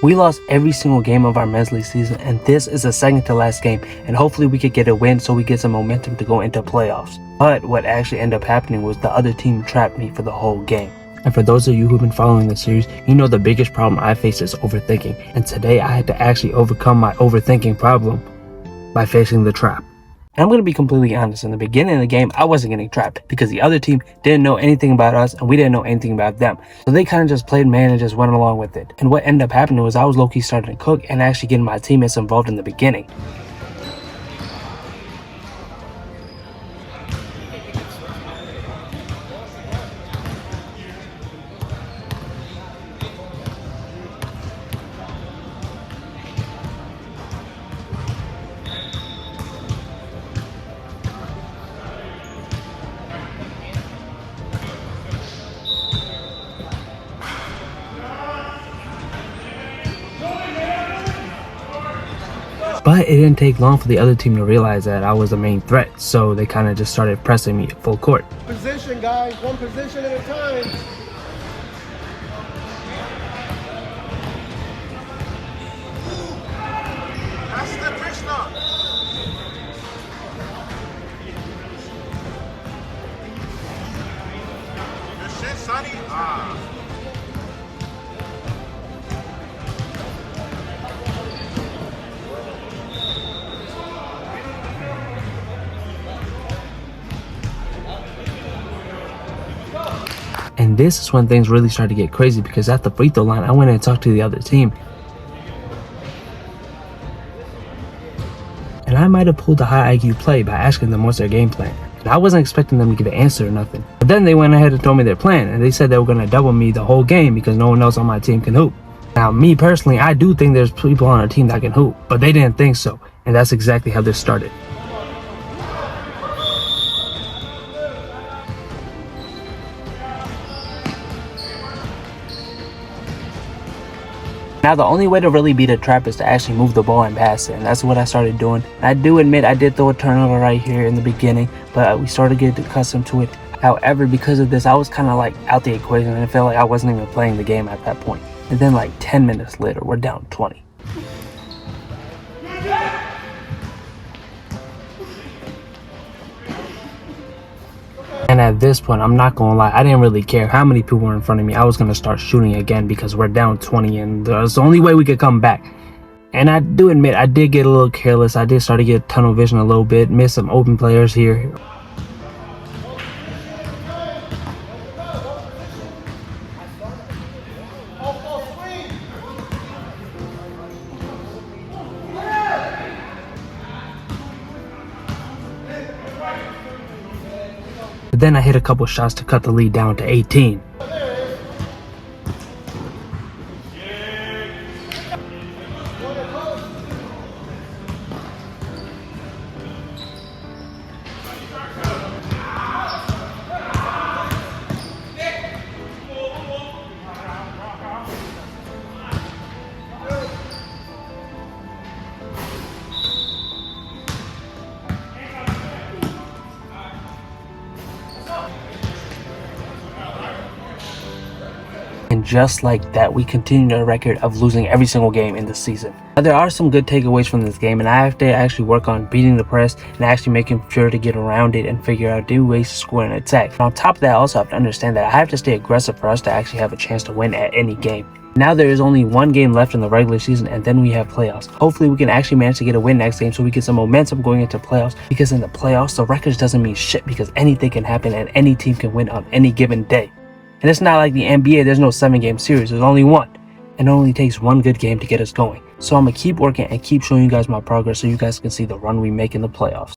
We lost every single game of our men's league season, and this is the second to last game, and hopefully we could get a win so we get some momentum to go into playoffs. But what actually ended up happening was the other team trapped me for the whole game. And for those of you who've been following the series, you know the biggest problem I face is overthinking, and today I had to actually overcome my overthinking problem by facing the trap. And I'm going to be completely honest, in the beginning of the game, I wasn't getting trapped because the other team didn't know anything about us and we didn't know anything about them. So they kind of just played man and just went along with it. And what ended up happening was I was low-key starting to cook and actually getting my teammates involved in the beginning. But it didn't take long for the other team to realize that I was the main threat, so they kind of just started pressing me full court. Position, guys, one position at a time. That's the Krishna. Good shit, Sonny. And this is when things really started to get crazy because at the free throw line, I went and talked to the other team. And I might have pulled a high IQ play by asking them what's their game plan. And I wasn't expecting them to give an answer or nothing. But then they went ahead and told me their plan, and they said they were going to double me the whole game because no one else on my team can hoop. Now, me personally, I do think there's people on our team that can hoop, but they didn't think so. And that's exactly how this started. Now the only way to really beat a trap is to actually move the ball and pass it, and that's what I started doing. And I do admit I did throw a turnover right here in the beginning, but we started getting accustomed to it. However, because of this, I was kind of like out the equation and it felt like I wasn't even playing the game at that point. And then like 10 minutes later, we're down 20. And at this point, I'm not gonna lie, I didn't really care how many people were in front of me. I was gonna start shooting again because we're down 20 and that's the only way we could come back. And I do admit, I did get a little careless. I did start to get tunnel vision a little bit, miss some open players here. But then I hit a couple shots to cut the lead down to 18. And just like that, we continued a record of losing every single game in this season. Now, there are some good takeaways from this game, and I have to actually work on beating the press and actually making sure to get around it and figure out new ways to score and attack. But on top of that, I also have to understand that I have to stay aggressive for us to actually have a chance to win at any game. Now there is only one game left in the regular season, and then we have playoffs. Hopefully we can actually manage to get a win next game so we get some momentum going into playoffs, because in the playoffs, the records doesn't mean shit because anything can happen and any team can win on any given day. And it's not like the NBA, there's no 7-game series, there's only one. And it only takes one good game to get us going. So I'm going to keep working and keep showing you guys my progress so you guys can see the run we make in the playoffs.